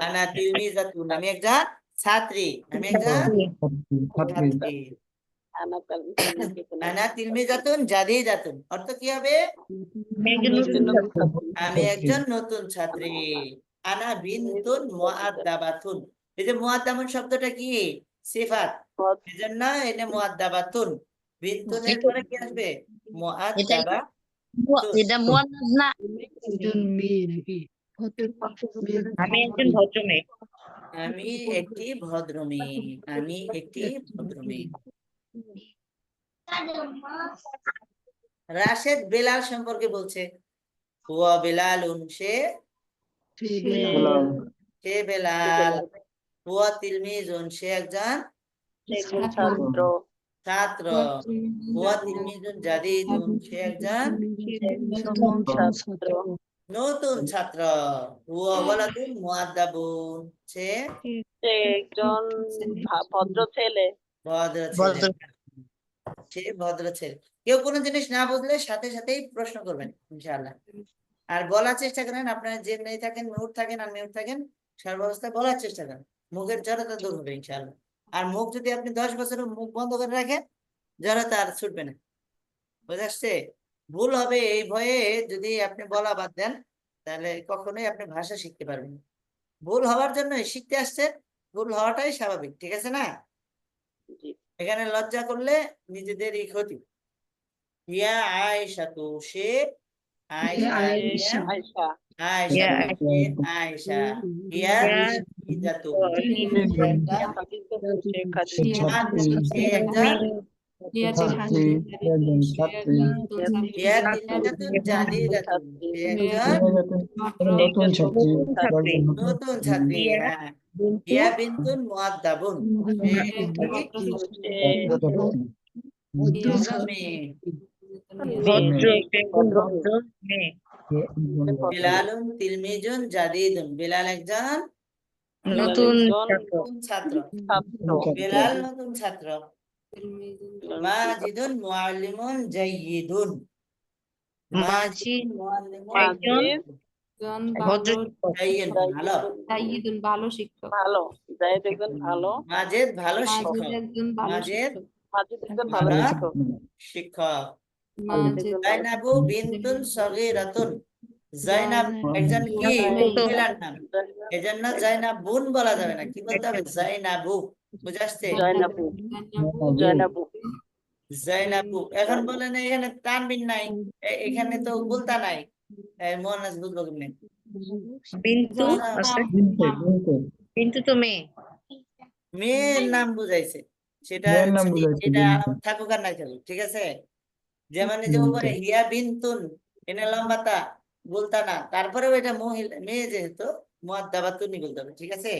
আনা তিলমিজাতুন, আমি একজন ছাত্রী, আমি একজন ছাত্রী। আনা তিলমিজাতুন, আনা তিলমিজাতুন জাদিদাতুন, অর্থ কি হবে? আমি একজন নতুন ছাত্র। আমি একজন নতুন ছাত্রী। আনা বিনতুন মুআদ্দাবাতুন, এই যে মুআদ্দাবুন শব্দটা কি? সিফাত, এজন্য এনে মুআদ্দাবাতুন। বিনতুনের পরে কি আসবে? এটা মুআদ্দাবাতুন। এটা মুয়ান্নাস না। একজন মেয়ে নাকি? আমি একজন ভদ্র মেয়ে। আমি একটি ভদ্র মেয়ে, আমি একটি ভদ্র মেয়ে। রাশেদ বেলাল সম্পর্কে বলছে, হুয়া বেলালুন, সে বেলাল। হুয়া তিলমিজুন, সে একজন একজন ছাত্র। ছাত্র। হুয়া তিলমিজুন জাদিদুন, সে একজন নতুন ছাত্র। নতুন ছাত্র। হুয়া ওয়ালাদুন মুআদ্দাবুন, সে সে একজন ভদ্র ছেলে। ভদ্র ভদ্র। ছেলে, সে ভদ্র ছেলে। কেউ কোনো জিনিস না বুঝলে সাথে সাথেই প্রশ্ন করবেন ইনশাআল্লাহ। আর বলার চেষ্টা করেন, আপনারা যেমনি থাকেন, মিউট থাকেন আর মিউট থাকেন, সর্বাবস্থায় বলার চেষ্টা করেন, মুখের জড়তা দূর হবে ইনশাআল্লাহ। আর মুখ যদি আপনি 10 বছরের মুখ বন্ধ করে রাখেন, জড়তা আর ছুটবে না। বুঝে আসছে? ভুল হবে এই ভয়ে যদি আপনি বলা বাদ দেন, তাহলে কখনোই আপনি ভাষা শিখতে পারবেন না। ভুল হওয়ার জন্য শিখতে আসছেন, ভুল হওয়াটাই স্বাভাবিক, ঠিক আছে না? জি। এখানে লজ্জা করলে নিজেদেরই ক্ষতি। ইয়া আয়েশা তো সে আয়েশা আয়েশা। আয়শা আয়েশা ইয়া তো সে আয়েশা ইয়া ইয়া খাদিজাতু সে খাদিজা সে একজন ইয়া তিলকাতুন জাদিদাতুন, সে একজন নতুন ছাত্রী নতুন ছাত্রী। হ্যাঁ, ইয়া বিনতুন মুআদ্দাবুন, সে একটি ভদ্র ভদ্র ছাত্রী। মেয়ে। ভদ্র একজন ভদ্র মেয়ে। বিলালুন তিলমিজুন জাদিদুন, বিলাল একজন নতুন নতুন ছাত্র। ছাত্র। বিলাল নতুন ছাত্র। মাজিদুন মুআল্লিমুন জাইয়িদুন, মাজিদ মুআল্লিমুন একজন ভদ্র শিক্ষক। জাইয়িদ, ভালো। সাইয়্যিদুন ভালো শিক্ষক। ভালো। জায়েদ একজন ভালো। মাজেদ ভালো মাজিদ শিক্ষক। একজন ভালো মাজেদ শিক্ষক। মাজিদ একজন ভালো ভালো শিক্ষক। শিক্ষক। মাজিদ জাইনাবু বিনতুন সগীরাতুন, জাইনাব একজন কি ছোট মহিলার নাম, এজন্য জাইনাবুন বলা যাবে না, কি বলতে হবে? জাইনাবু। বুঝে আসছে? জয়নাবু। জয়নাবু। জাইনাবু। এখন বলেন এখানে তানবিন নাই, এখানে তো গুলতা নাই, মুয়ান্নাস বুঝবো কেমনে? বিন্তু আছে, বিন্তু তো মেয়ে। মেয়ের নাম বুঝাইছে, সেটা মেয়ের নাম বুঝাইছে, এটা বিন্তু। থাকুক আর না থাকুক, ঠিক আছে? যেমন এই যে উপরে হিয়া বিনতুন, এনে লম্বাতা বলতা না, তারপরেও এটা মহিলা মেয়ে যেহেতু মুআদ্দাবাতুনি বলতে হবে, ঠিক আছে?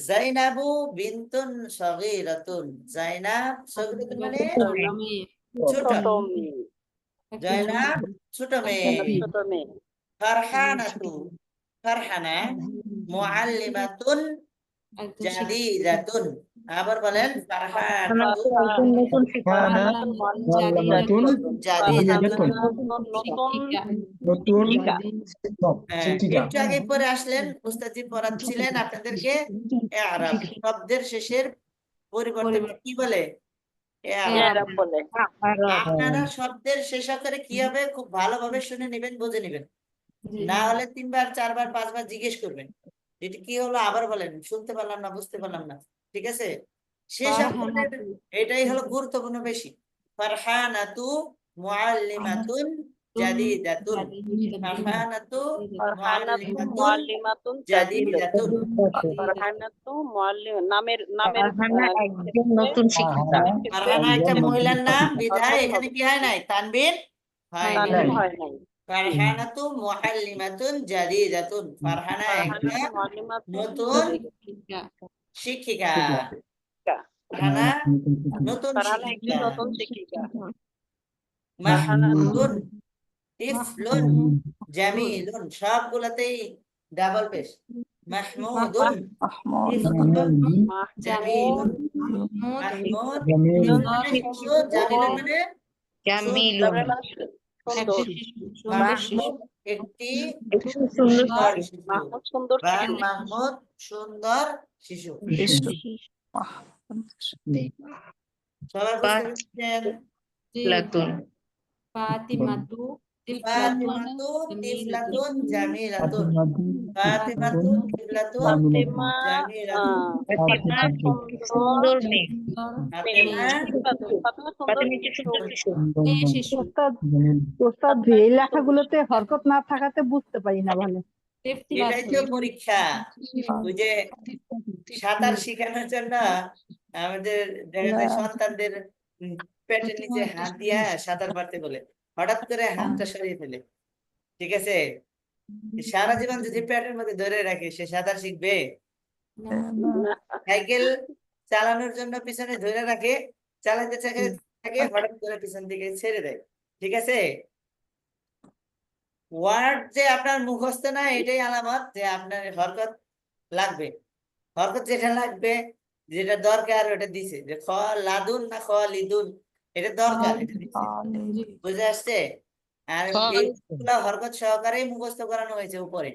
জাইনাবু বিনতুন সগীরাতুন, জাইনাব সগীরাতুন মানে ছোট, ছোট মেয়ে। জাইনাব ছোট মেয়ে। ছোট মেয়ে। ফারহানাতু, ফারহানা মুআল্লিমাতুন জাদিদাতুন, আবার বলেন ফারহানাতু একজন নতুন শিক্ষক। জাদিদাতুন। নতুন শিক্ষিকা। একটু আগে পরে আসলেন, উস্তাদজি পড়াচ্ছিলেন আপনাদেরকে ইআরাব, শব্দের শেষের পরিবর্তন কি বলে? ইআরাব। এরাব বলে। আপনারা শব্দের শেষ করে কি হবে খুব ভালোভাবে শুনে নেবেন, বুঝে নেবেন, না হলে 3 বার 4 বার 5 বার জিজ্ঞেস করবেন, এটা কি হলো আবার বলেন, শুনতে পারলাম না, বুঝতে পারলাম না, ঠিক আছে? শেষ অক্ষরের এটাই হলো গুরুত্বপূর্ণ বেশি। ফারহানাতু মুআল্লিমাতুন জাদিদাতুন, ফারহানাতু মুআল্লিমাতুন জাদিদাতুন। ফারহানাতু মুআল্লিম নামের ফারহানা একজন নতুন শিক্ষিকা। ফারহানা একটা মহিলার নাম, বিধায় এখানে কি হয় নাই? তানবিন হয় নাই। তানবিন হয় নাই। ফারহানাতু মুআল্লিমাতুন জাদিদাতুন, ফারহানা একটা নতুন শিক্ষিকা। ফারহানা নতুন ফারহানা একজন শিক্ষিকা। নতুন শিক্ষিকা। মাহমুদুন তিফলুন জামিলুন, সবগুলাতেই ডাবল পেশ। মাহমুদুন তিফলুন জামিলুন, মাহমুদ তিফলুন মানে শিশু, জামিলুন মানে জামিলুন সুন্দর। মাহমুদ একটি সুন্দর সুন্দর শিশু, মাহমুদ সুন্দর বা শিশু। মাহমুদ সুন্দর শিশু। সবাই বুঝতে পেরেছেন? লাতুন ফাতিমাতু ফাতিমাতু তিফলাতুন জামিলাতুন, ফাতিমাতু তিফলাতুন ফাতেমা জামিলাতুন, ফাতিমা সুন্দর মেয়ে। ফাতিমা ফাতেমা সুন্দর ফাতিমা একটি সুন্দর শিশু। শিশু। ওস্তাদ এই লেখাগুলোতে হরকত না থাকাতে বুঝতে পারি না ভালো। এটাই তো পরীক্ষা। ওই যে সাঁতার শেখানোর জন্য আমাদের দেখা যায় সন্তানদের পেটের নিচে হাত দিয়া সাঁতার পারতে বলে, হঠাৎ করে হাতটা সরিয়ে ফেলে, ঠিক আছে? সারা জীবন যদি পেটের মধ্যে ধরে রাখে, সে সাঁতার শিখবে? সাইকেল চালানোর জন্য পিছনে ধরে রাখে, চালাতে থাকে, হঠাৎ করে পিছন দিকে ছেড়ে দেয়, ঠিক আছে? ওয়ার্ড যে আপনার মুখস্থ না, এটাই আলামত যে আপনার হরকত লাগবে। হরকত যেটা লাগবে, যেটা দরকার ওটা দিছে, যে খ লাদুন না খ লিদুন, এটা দরকার, এটা দিছে। বুঝে আসছে? আর সহকারে এইগুলা হরকত সহকারে মুখস্থ করানো হয়েছে উপরে।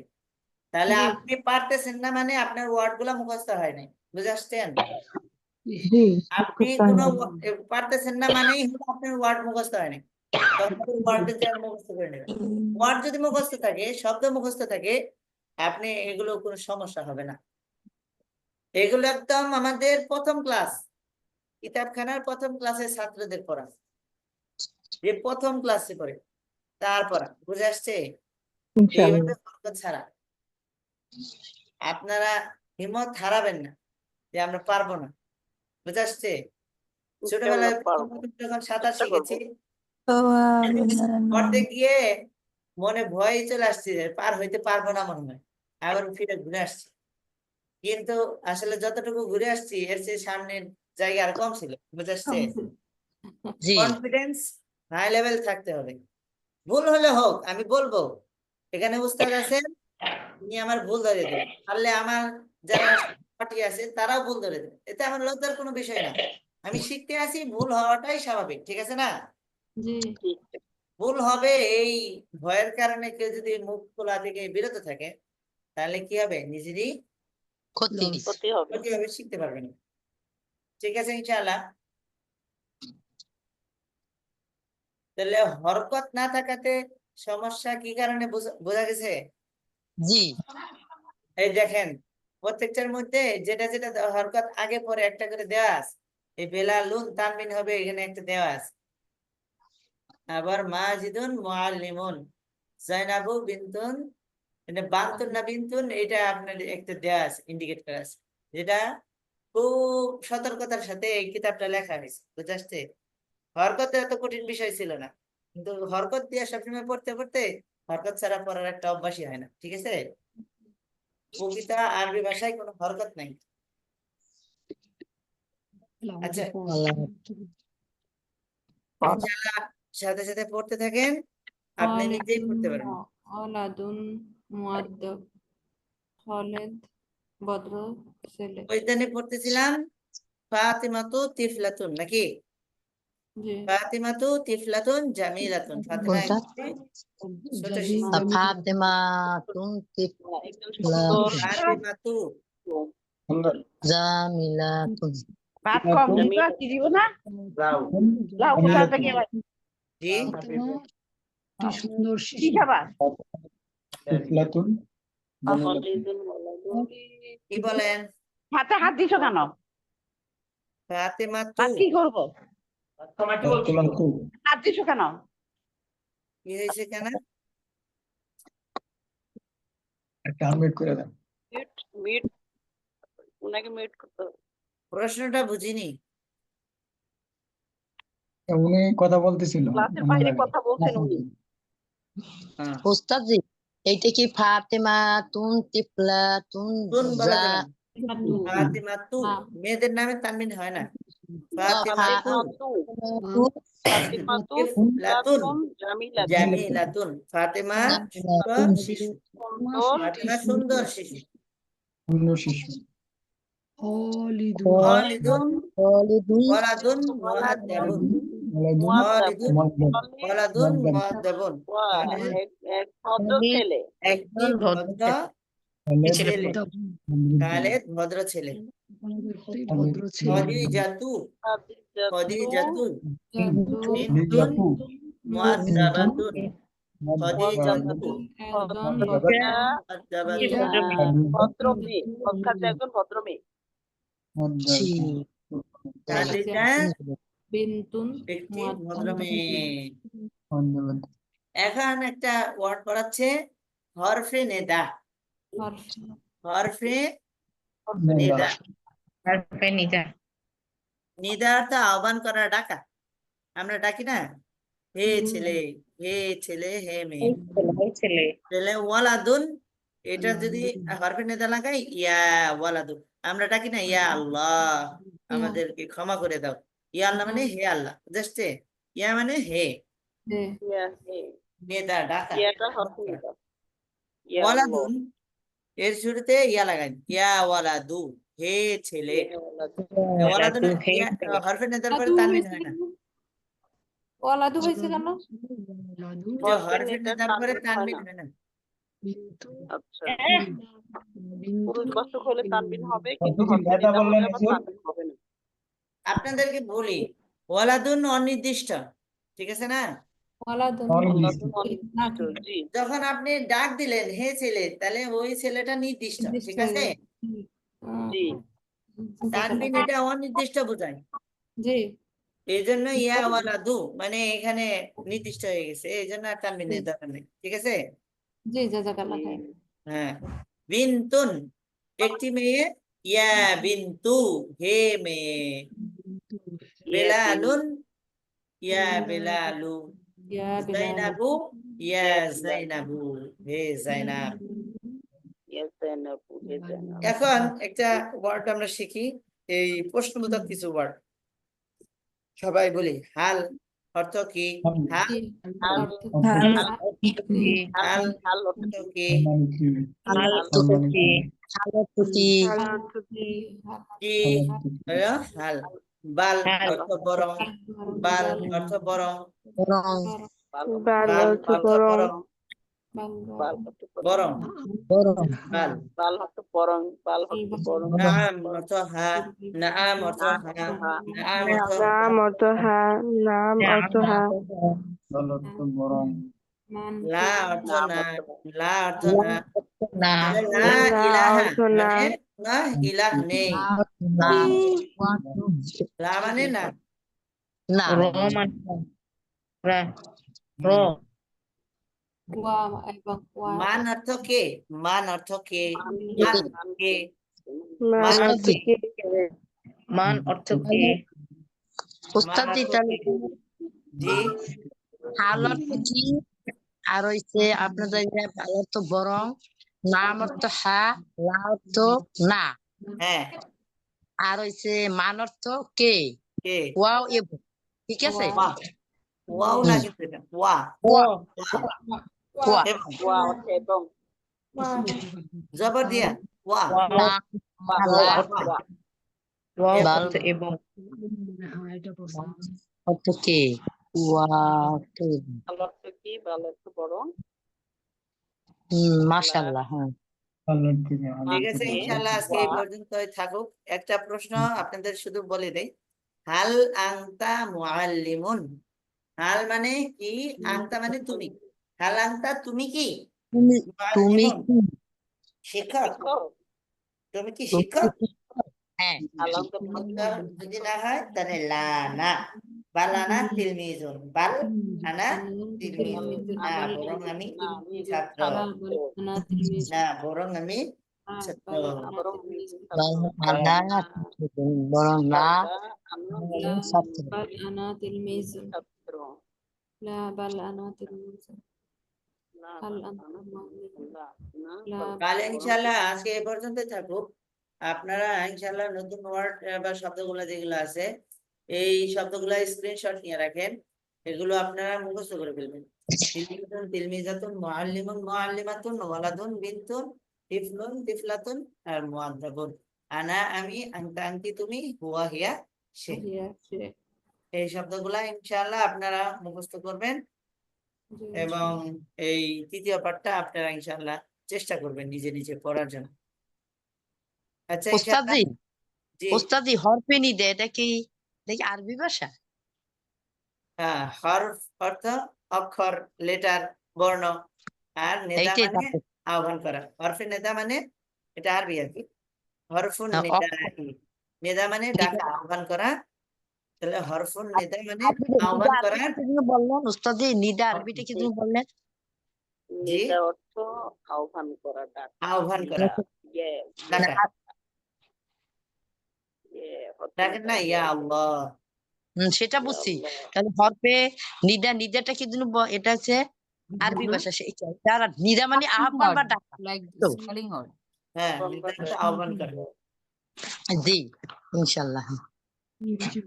তাহলে জি। আপনি পারতেছেন না মানে আপনার ওয়ার্ড গুলা মুখস্থ হয় নাই, বুঝে আসছেন? জি আপনি মুখস্থ কোনো হয়নি। পারতেছেন না মানেই হলো আপনার ওয়ার্ড মুখস্থ হয় নাই, তখন ওয়ার্ড মুখস্থ করে নেবেন। ওয়ার্ড যদি মুখস্থ থাকে, শব্দ মুখস্থ থাকে, আপনি এগুলো কোনো সমস্যা হবে না। এগুলো একদম আমাদের প্রথম ক্লাস, কিতাবখানার প্রথম ক্লাসের ছাত্রদের পড়া, যে প্রথম ক্লাসে পড়ে তারপর, বুঝে আসছে? ইনশাআল্লাহ। এইভাবে হরকত ছাড়া আপনারা হিম্মত হারাবেন না যে আমরা পারবো না, বুঝে আসছে? ছোটবেলায় পারবো, যখন সাঁতার চেষ্টা করবো। শিখেছি, পড়তে গিয়ে মনে ভয় চলে আসছে যে পার হইতে পারবো না মনে হয়, আবার ফিরে ঘুরে আসছি, কিন্তু আসলে যতটুকু ঘুরে আসছি এর চেয়ে সামনের জায়গা আর কম ছিল, বুঝে আসছে? জি কনফিডেন্স হাই লেভেল থাকতে হবে। ভুল হলে হোক, আমি বলবো, এখানে উস্তাদ আছেন, উনি আমার ভুল ধরে দেবেন, পারলে আমার যারা পার্টি আছে তারাও ভুল ধরে দেবেন, এতে আমার লজ্জার কোনো বিষয় না। আমি শিখতে আছি, ভুল হওয়াটাই স্বাভাবিক, ঠিক আছে না? জি। ভুল হবে এই ভয়ের কারণে কেউ যদি মুখ খোলা থেকে বিরত থাকে, তাহলে কি হবে? নিজেরই ক্ষতি ক্ষতি হবে। ক্ষতি হবে, শিখতে পারবেন না। ঠিক আছে ইনশাআল্লাহ। তাহলে হরকত না থাকাতে সমস্যা কি কারণে বোঝা গেছে? জি এই দেখেন, প্রত্যেকটার মধ্যে যেটা যেটা হরকত আগে পরে একটা করে দেওয়া আছে। এই বেলালুন তানবিন হবে, এখানে একটা দেওয়া আছে। আবার মাজিদুন মুআল্লিমুন, জাইনাবু বিনতুন, এটা বান্তুন না বিনতুন, এটা আপনার একটা দেওয়া আছে, ইন্ডিকেট করা আছে, যেটা খুব সতর্কতার সাথে এই কিতাবটা লেখা হয়েছে, বুঝতে আসছে? হরকত এত কঠিন বিষয় ছিল না, কিন্তু হরকত দিয়ে সবসময় পড়তে পড়তে হরকত ছাড়া পড়ার একটা অভ্যাসই হয় না, ঠিক আছে? প্রকৃত আরবি ভাষায় কোনো হরকত নাই। আচ্ছা, ইনশাআল্লাহ সাথে সাথে পড়তে থাকেন, আপনি নিজেই পড়তে পারবেন। অলাদুন মুআদ্দাব খালেদ ভদ্র ছেলে। ওইখানে পড়তেছিলাম ফাতিমাতু তিফলাতুন, নাকি? জি। ফাতিমাতু তিফলাতুন জামিলাতুন, ফাতিমা কোনটা? একটি ছোট শিশু। ফাতেমা তুন একদম সুন্দর। ফাতিমাতু সুন্দর জামিলাতুন ভাত কম দিব, কি দিব না? লাউ কোথা থেকে এবার? জি, কি সুন্দর কি শিশু খাবার? তিফলাতুন ওয়ালিদুন ওয়ালাদুন। কি বলেন? হাতে হাত দিছো কেন? ফাতিমাতু ভাত কি করবো? ফাতিমাতু হাত দিছো কেন? কি হয়েছে কেন? একটা আনমিউট করে দেন। মিউট মিউট, ওনাকে মিউট করতে হবে। প্রশ্নটা বুঝিনি। উনি কথা বলতেছিল ক্লাসের অন্য বাইরে জায়গায়। কথা বলছেন উনি। হ্যাঁ, ওস্তাদ জি এইটা কি ফাতেমা তুন তিফলাতুন তুন বলা জা যাবে না, ফাতিমাতু, হ্যাঁ। মেয়েদের নামে তানবিন হয় না। ফাতিমাতু ফাতিমাতু, ফাতিমাতু তিফলাতুন তিফলাতুন জামিলাতুন। জামিলাতুন, ফাতিমা সুন্দর শিশু, সুন্দর ফাতিমা সুন্দর শিশু। অন্য শিশু খালিদুন খালিদুন খালিদুন ওয়ালাদুন মুআদ্দাবুন, খালিদুন ওয়ালাদুন মুআদ্দাবুন, খালিদ এক ভদ্র ছেলে। একটি ভদ্র ছেলে, খালেদ ভদ্র ছেলে। ভদ্র ছেলে খদিজাতু, খদিজাতুন বিনতুন বিনতুন মুআদ্দাবাতুন, খদিজাতু একজন মুআদ্দাবাতুন, ভদ্র মেয়ে, অর্থাৎ একজন ভদ্র মেয়ে। খাদিজা বিনতুন একটি ভদ্র মেয়ে। ধন্যবাদ। এখন একটা ওয়ার্ড পড়াচ্ছে, হরফে নেদা। হরফে নেদা, নিদা অর্থ আহ্বান করা, ডাকা। আমরা ডাকি না, হে ছেলে, হে ছেলে, হে মেয়ে। ছেলে ওয়ালাদুন, এটা যদি হরফে নেদা লাগাই, ইয়া ওয়ালাদুন। আমরা ডাকি না, ইয়া আল্লাহ আমাদেরকে ক্ষমা করে দাও। ইয়া আল্লাহ মানে হে আল্লাহ, বুঝতে? ইয়া মানে হে, নেদা ডাকা। ইয়াটা হরফ নিদা। ইয়া আল্লাহ। ওয়ালাদুন এর শুরুতে ইয়া লাগাই, ইয়া ওয়ালাদু, হে ছেলে। ওয়ালাদুন হরফে নেদার পরে তানবিন হয় না। ওয়ালাদু হয়েছে কেন? যে হরফে হরফে নেদার নেদার পরে তানবিন হয় তানবিন না। হয় না। আচ্ছা, বিন্দু পুরুষবাচক হলে তানবিন হবে, কিন্তু আপনি কি হরফে নেতা নিদা হলে বললেন আবার হুজুর? তানবিন হবে না। আপনাদেরকে বলি ওয়ালাদুন অনির্দিষ্ট, ঠিক আছে না? ওয়ালাদুন অনির্দিষ্ট। অনির্দিষ্ট, নাকি জি যখন আপনি ডাক দিলেন হে ছেলে, তাহলে ওই ছেলেটা নির্দিষ্ট, ঠিক নির্দিষ্ট আছে? জি তানবিন এটা অনির্দিষ্ট বোঝায়। জি এই জন্য ইয়া ওয়ালাদু মানে এখানে নির্দিষ্ট হয়ে গেছে, এই জন্য আর তানবিনের দরকার নেই, ঠিক আছে? জি জাজাকাল্লাহ খাইর। হ্যাঁ, বিনতুন একটি মেয়ে, ইয়া বিন্তু হে মেয়ে, বেলালুন ইয়া বেলালু, ইয়া বিলাল জাইনাবু ইয়া জাইনাবু হে জাইনাব। এখন একটা ওয়ার্ড আমরা শিখি, এই প্রশ্নবোধক কিছু ওয়ার্ড সবাই বলি। হাল অর্থ কি? হাল অর্থ হাল হাল অর্থ অর্থ কি? সম্মানিত কি? হাল সম্মানিত কি? হাল অর্থ কি? কি সম্মানিত কি? হলো হাল। বাল হাল অর্থ বরং, বাল অর্থ বরং, বরং বাল অর্থ বরং, বাল অর্থ বরং বরং বাল। বাল অর্থ বরং, বাল অর্থ বরং, নাম অর্থ হা, নাম অর্থ হা, নাম অর্থ দলত বরং মান লা অর্থ নাম না, অর্থ বরং। লা অর্থ না, না তাহলে লা ইলাহা মানে না ইলাহ নেই, না লা মানে না। না হুম। ওয়া এবং ওয়া মান অর্থ কে? মান অর্থ কে? মান মান কে? মান মান অর্থ অর্থ কে? মান অর্থ কি? মান উস্তাদ জি অর্থ তাহলে কে? জি হাল অর্থ কি? আর হইছে আপনাদের যে বাল অর্থ বরং, নাম অর্থ হা, লা অর্থ না, হ্যাঁ আর হইছে মান অর্থ কে, কে? ওয়াও এবং, ঠিক আছে? ওয়া, ওয়াও না হুম। কিন্তু এটা ওয়া, ওয়া ওয়া এবং ওয়া অর্থ এবং, জবর দিয়া ওয়া, না ওয়া লা অর্থ ওয়া, বাল এবং অর্থ কে, ওয়া কে। বাল অর্থ কি, বাল অর্থ বরং, মাশাআল্লাহ, হ্যাঁ। দলত থেকে ঠিক মান আছে? কে, ইনশাআল্লাহ আজকে এই ওয়া পর্যন্তই থাকুক। একটা প্রশ্ন আপনাদের শুধু বলে দেই, হাল আনতা মুআল্লিমুন, হাল মানে কি, আনতা মানে তুমি, হাল আনতা তুমি কি তুমি তুমি মুআল্লিমুন কি? শিক্ষক, শিক্ষক। তুমি কি তুমি শিক্ষক? কি? হ্যাঁ আল্লাহ তো উত্তর যদি না হয় তাহলে লা না, বাল আনা তিলমিজুন, বাল আনা তিলমিজুন, না বরং আমি ছাত্র, না বরং আমি ছাত্র। বরং বাল আনা বরং না আমরা ছাত্র। বাল আনা তিলমিজুন ছাত্র, লা বাল আনা তিলমিজুন না হাল না, আনতা মুআল্লিমুন না না, লা তাহলে ইনশাল্লাহ আজকে এই পর্যন্ত থাকুক। আপনারা ইনশাল্লাহ নতুন ওয়ার্ড বা শব্দগুলো যেগুলো আছে এই শব্দগুলো স্ক্রিনশট নিয়ে রাখেন, এগুলো আপনারা মুখস্থ করে ফেলবেন। তিলমিজুন তিলমিজাতুন মুআল্লিমুন মুআল্লিমাতুন ওয়ালাদুন বিনতুন তিফলুন তিফলাতুন আর মুআদ্দাবুন, আনা আমি, আনতা আনতি তুমি, হুয়া হিয়া সে। হিয়া সে এই শব্দগুলা ইনশাআল্লাহ আপনারা মুখস্থ করবেন জি এবং এই তৃতীয় পাঠটা আপনারা ইনশাআল্লাহ চেষ্টা করবেন নিজে নিজে পড়ার জন্য। আচ্ছা ওস্তাদ ইনশাআল্লাহ। জি, জি ওস্তাদ জি হরফে নিদা এটা কি দেখি আরবি ভাষা? হ্যাঁ, হরফ অর্থ অক্ষর, লেটার, বর্ণ, আর নেদা এইটাই মানে তাতে আহ্বান করা। হরফে নেদা মানে এটা আরবি আর কি, হরফুন নেদা, নেদা মানে ঠিক ডাকা আছে। আহ্বান করা, তাহলে হরফুন নেদা মানে আপনি নিদা আহ্বান করা। আরবিটা কি তুমি বললেন ওস্তাদ জি, নিদা আরবিটা কি তুমি বললেন? জি নিদা অর্থ আহ্বান করা, ডাকা, আহ্বান করা, ইয়ে ডাকা, ইয়ে অর্থ ডাকেন না ইয়া আল্লাহ। সেটা ইয়া বুঝছি। আল্লাহ। তাহলে হরফে নিদা, নিদাটা কি তুমি এটা হচ্ছে আরবি ভাষা, যারা নিদা মানে আহ্বান বা ডাকা। তো হ্যাঁ, আহ্বান নেদা করা, হচ্ছে আহ্বান করা। জি ইনশাআল্লাহ।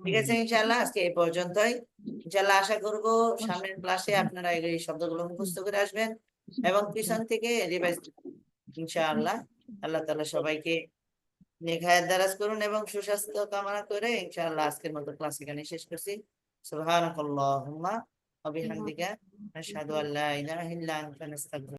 ঠিক আছে ইনশাআল্লাহ আজকে এই পর্যন্তই। ইনশাআল্লাহ আশা করব সামনের ক্লাসে আপনারা এই শব্দগুলো মুখস্থ করে আসবেন এবং পিছন থেকে রিভাইজ ইনশাআল্লাহ। আল্লাহ তাআলা সবাইকে নেক হায়াত দারাজ করুন এবং সুস্বাস্থ্য কামনা করে ইনশাআল্লাহ আজকের মতো ক্লাস এখানে শেষ করছি। সুবহানাকাল্লাহুম্মা ওয়া বিহামদিকা নাশহাদু আল্লা ইলাহা ইল্লা আনতা নাস্তাগফিরুকা